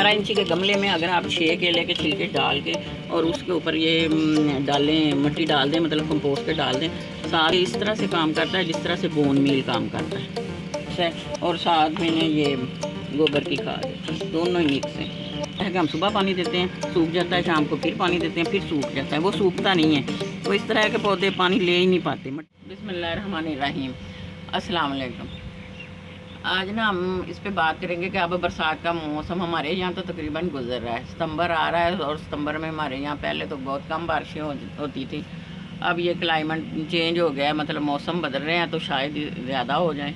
12 इंची के गमले में अगर आप 6 केले के छिलके डाल के और उसके ऊपर ये डालें, मिट्टी डाल दें, मतलब कंपोस्ट डाल दें, साथ इस तरह से काम करता है जिस तरह से बोन मील काम करता है। और साथ में ये गोबर की खाद, दोनों ही मिक्स हैं। कि हम सुबह पानी देते हैं, सूख जाता है, शाम को फिर पानी देते हैं, फिर सूख जाता है, वो सूखता नहीं है। तो इस तरह के पौधे पानी ले ही नहीं पाते। बिस्मिल्लाहिर्रहमानिर्रहीम, अस्सलाम वालेकुम। आज ना हम इस पे बात करेंगे कि अब बरसात का मौसम हमारे यहाँ तो तकरीबन गुजर रहा है, सितंबर आ रहा है और सितंबर में हमारे यहाँ पहले तो बहुत कम बारिशें होती थी। अब ये क्लाइमेट चेंज हो गया है, मतलब मौसम बदल रहे हैं, तो शायद ज़्यादा हो जाए।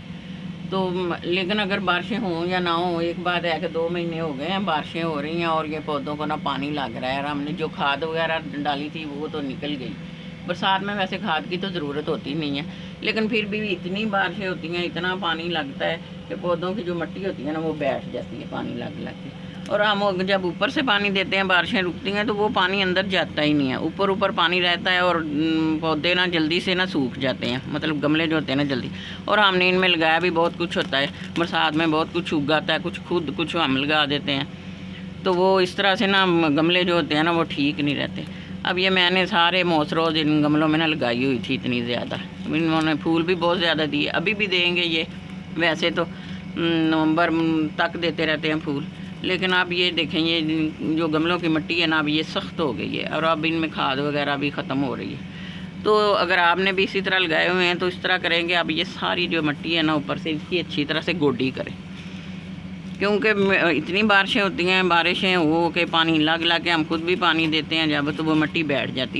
तो लेकिन अगर बारिशें हों या ना हो, एक बात है कि 2 महीने हो गए हैं बारिशें हो रही हैं और ये पौधों को ना पानी लग रहा है। और हमने जो खाद वगैरह डाली थी वो तो निकल गई। बरसात में वैसे खाद की तो ज़रूरत होती नहीं है, लेकिन फिर भी इतनी बारिशें होती हैं, इतना पानी लगता है कि पौधों की जो मिट्टी होती है ना वो बैठ जाती है पानी लग के। और हम जब ऊपर से पानी देते हैं, बारिशें रुकती हैं, तो वो पानी अंदर जाता ही नहीं है, ऊपर पानी रहता है और पौधे ना जल्दी से ना सूख जाते हैं, मतलब गमले जो होते हैं ना जल्दी। और हमने इनमें लगाया भी बहुत कुछ होता है, बरसात में बहुत कुछ उगाता है, कुछ हम लगा देते हैं, तो वो इस तरह से ना गमले जो होते हैं ना वो ठीक नहीं रहते। अब ये मैंने सारे मोसरोज इन गमलों में ना लगाई हुई थी इतनी ज़्यादा, इन्होंने फूल भी बहुत ज़्यादा दिए, अभी भी देंगे ये। वैसे तो नवंबर तक देते रहते हैं फूल, लेकिन अब ये देखें, ये जो गमलों की मिट्टी है ना अब ये सख्त हो गई है और अब इनमें खाद वगैरह भी ख़त्म हो रही है। तो अगर आपने भी इसी तरह लगाए हुए हैं तो इस तरह करेंगे, अब ये सारी जो मिट्टी है ना ऊपर से इसकी अच्छी तरह से गोडी करें, क्योंकि इतनी बारिशें होती हैं, बारिशें हो के पानी लग के हम खुद भी पानी देते हैं जब, तो वो मिट्टी बैठ जाती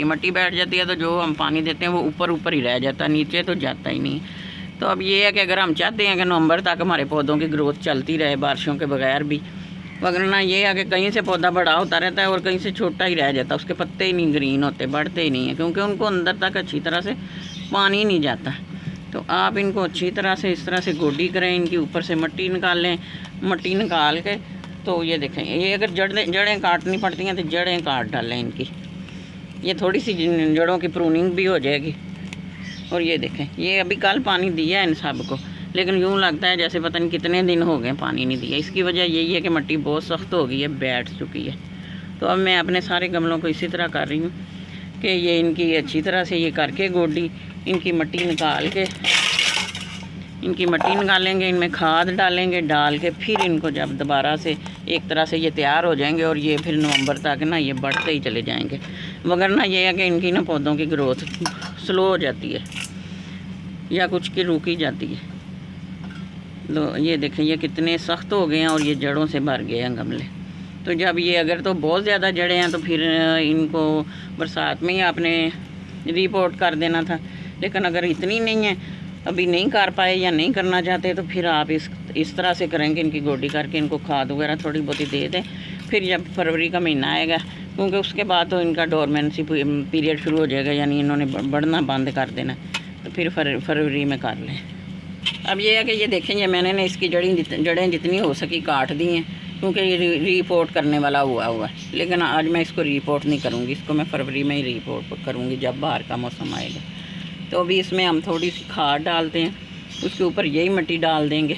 है, तो जो हम पानी देते हैं वो ऊपर ही रह जाता है, नीचे तो जाता ही नहीं। तो अब ये है कि अगर हम चाहते हैं कि नवंबर तक हमारे पौधों की ग्रोथ चलती रहे बारिशों के बगैर भी, वरना ये है कि कहीं से पौधा बड़ा होता रहता है और कहीं से छोटा ही रह जाता है, उसके पत्ते ही नहीं ग्रीन होते, बढ़ते ही नहीं हैं, क्योंकि उनको अंदर तक अच्छी तरह से पानी नहीं जाता। तो आप इनको अच्छी तरह से इस तरह से गोडी करें, इनकी ऊपर से मिट्टी निकाल लें, मिट्टी निकाल के तो ये देखें, ये अगर जड़ें काटनी पड़ती हैं तो जड़ें काट डालें इनकी, ये थोड़ी सी जड़ों की प्रूनिंग भी हो जाएगी। और ये देखें, ये अभी कल पानी दिया है इन सब को, लेकिन यूँ लगता है जैसे पता नहीं कितने दिन हो गए पानी नहीं दिया। इसकी वजह यही है कि मिट्टी बहुत सख्त हो गई है, बैठ चुकी है। तो अब मैं अपने सारे गमलों को इसी तरह कर रही हूँ कि ये इनकी अच्छी तरह से ये करके गोडी, इनकी मिट्टी निकालेंगे, इनमें खाद डालेंगे, डाल के फिर इनको जब दोबारा से एक तरह से ये तैयार हो जाएंगे और ये फिर नवंबर तक ना ये बढ़ते ही चले जाएंगे। वगरना ये है कि इनकी ना पौधों की ग्रोथ स्लो हो जाती है या कुछ की रुकी जाती है। तो ये देखें, ये कितने सख्त हो गए हैं और ये जड़ों से भर गए हैं गमले। तो जब ये अगर तो बहुत ज़्यादा जड़ें हैं तो फिर इनको बरसात में ही आपने रिपोर्ट कर देना था, लेकिन अगर इतनी नहीं है, अभी नहीं कर पाए या नहीं करना चाहते, तो फिर आप इस तरह से करेंगे, इनकी गोडी करके इनको खाद वगैरह थोड़ी बहुत दे दें। फिर जब फरवरी का महीना आएगा, क्योंकि उसके बाद तो इनका डोरमेंसी पीरियड शुरू हो जाएगा, यानी इन्होंने बढ़ना बंद कर देना, तो फिर फरवरी में कर लें। अब ये है कि ये देखें, ये मैंने ना इसकी जड़ें जितनी हो सकी काट दी हैं, क्योंकि ये रिपोर्ट करने वाला हुआ है, लेकिन आज मैं इसको रिपोर्ट नहीं करूँगी, इसको मैं फरवरी में ही रिपोर्ट करूँगी जब बाहर का मौसम आएगा। तो अभी इसमें हम थोड़ी सी खाद डालते हैं, उसके ऊपर यही मिट्टी डाल देंगे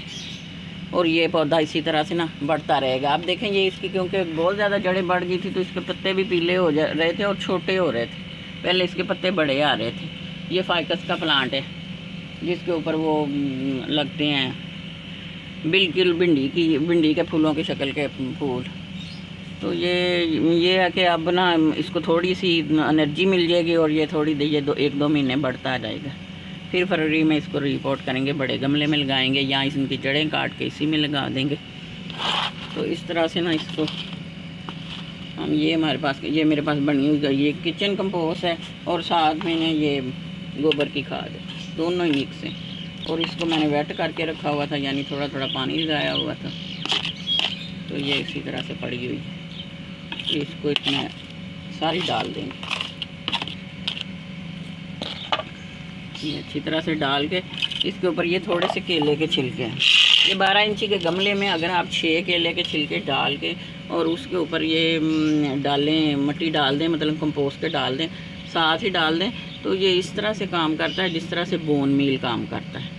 और ये पौधा इसी तरह से ना बढ़ता रहेगा। आप देखें, ये इसकी क्योंकि बहुत ज़्यादा जड़ें बढ़ गई थी तो इसके पत्ते भी पीले हो जा रहे थे और छोटे हो रहे थे, पहले इसके पत्ते बड़े आ रहे थे। ये फाइकस का प्लांट है जिसके ऊपर वो लगते हैं बिल्कुल भिंडी के फूलों की शक्ल के फूल। तो ये है कि अब ना इसको थोड़ी सी एनर्जी मिल जाएगी और ये ये 1-2 महीने बढ़ता जाएगा। फिर फरवरी में इसको रिपोर्ट करेंगे, बड़े गमले में लगाएंगे या इनकी जड़ें काट के इसी में लगा देंगे। तो इस तरह से ना इसको हम ये मेरे पास बनी हुई ये किचन कंपोस्ट है और साथ में ये गोबर की खाद है, दोनों ही मिक्स हैं। और इसको मैंने वेट करके रखा हुआ था, यानी थोड़ा पानी लगाया हुआ था, तो ये इसी तरह से पड़ी हुई। इसको इसमें सारी डाल देंगे, ये अच्छी तरह से डाल के इसके ऊपर ये थोड़े से केले के छिलके हैं। ये 12 इंची के गमले में अगर आप 6 केले के छिलके डाल के और उसके ऊपर ये डालें, मिट्टी डाल दें, मतलब कंपोस्ट डाल दें, साथ ही डाल दें, तो ये इस तरह से काम करता है जिस तरह से बोन मील काम करता है।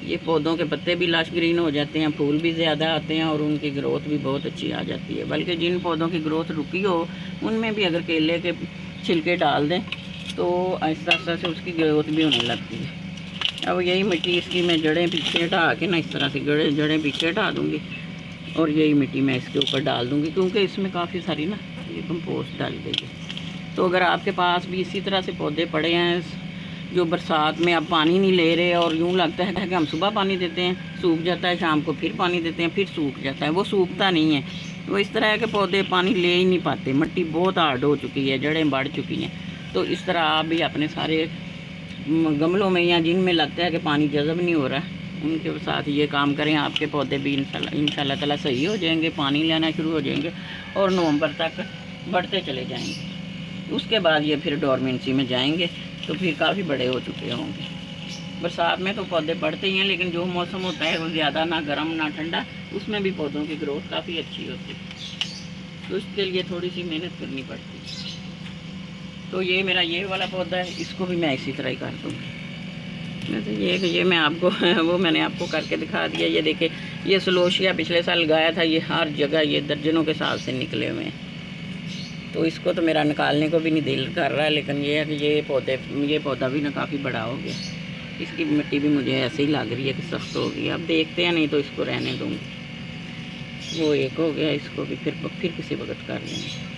ये पौधों के पत्ते भी लश ग्रीन हो जाते हैं, फूल भी ज़्यादा आते हैं और उनकी ग्रोथ भी बहुत अच्छी आ जाती है। बल्कि जिन पौधों की ग्रोथ रुकी हो उनमें भी अगर केले के छिलके डाल दें तो आहिस्ता आहिस्ता से उसकी ग्रोथ भी होने लगती है। अब यही मिट्टी इसकी मैं जड़ें पीछे हटा के ना इस तरह से जड़ें पीछे हटा दूँगी और यही मिट्टी मैं इसके ऊपर डाल दूँगी, क्योंकि इसमें काफ़ी सारी ना ये कंपोस्ट डाल गई है। तो अगर आपके पास भी इसी तरह से पौधे पड़े हैं जो बरसात में आप पानी नहीं ले रहे और यूँ लगता है कि हम सुबह पानी देते हैं सूख जाता है, शाम को फिर पानी देते हैं फिर सूख जाता है, वो सूखता नहीं है, वो इस तरह के पौधे पानी ले ही नहीं पाते, मिट्टी बहुत हार्ड हो चुकी है, जड़ें बढ़ चुकी हैं। तो इस तरह आप भी अपने सारे गमलों में या जिनमें लगता है कि पानी जज़ब नहीं हो रहा है उनके साथ ये काम करें, आपके पौधे भी इंशाल्लाह ताला सही हो जाएंगे, पानी लेना शुरू हो जाएंगे और नवंबर तक बढ़ते चले जाएंगे। उसके बाद ये फिर डोरमेंसी में जाएंगे तो फिर काफ़ी बड़े हो चुके होंगे। बरसात में तो पौधे बढ़ते ही हैं, लेकिन जो मौसम होता है वो ज़्यादा ना गर्म ना ठंडा, उसमें भी पौधों की ग्रोथ काफ़ी अच्छी होती है। तो इसके लिए थोड़ी सी मेहनत करनी पड़ती है। तो ये मेरा ये वाला पौधा है, इसको भी मैं इसी तरह ही कर दूँगी। तो ये मैं आपको वो मैंने आपको करके दिखा दिया। ये देखे, ये सलोशिया पिछले साल लगाया था, ये हर जगह ये दर्जनों के साल से निकले हुए हैं। तो इसको तो मेरा निकालने को भी नहीं दिल कर रहा है, लेकिन ये है कि ये पौधा भी ना काफ़ी बड़ा हो गया। इसकी मिट्टी भी मुझे ऐसे ही लग रही है कि सख्त हो गई। अब देखते हैं, नहीं तो इसको रहने दूँगी। वो एक हो गया, इसको भी फिर किसी वक्त कर लेंगे।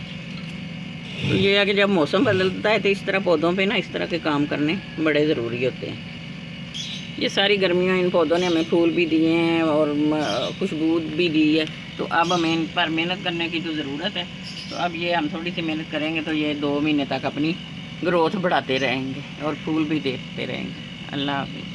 तो ये है कि जब मौसम बदलता है तो इस तरह पौधों पे ना इस तरह के काम करने बड़े ज़रूरी होते हैं। ये सारी गर्मियों इन पौधों ने हमें फूल भी दिए हैं और खुशबू भी दी है, तो अब हमें इन पर मेहनत करने की तो ज़रूरत है। तो अब ये हम थोड़ी सी मेहनत करेंगे तो ये 2 महीने तक अपनी ग्रोथ बढ़ाते रहेंगे और फूल भी देते रहेंगे। अल्लाह हाफ़िज़।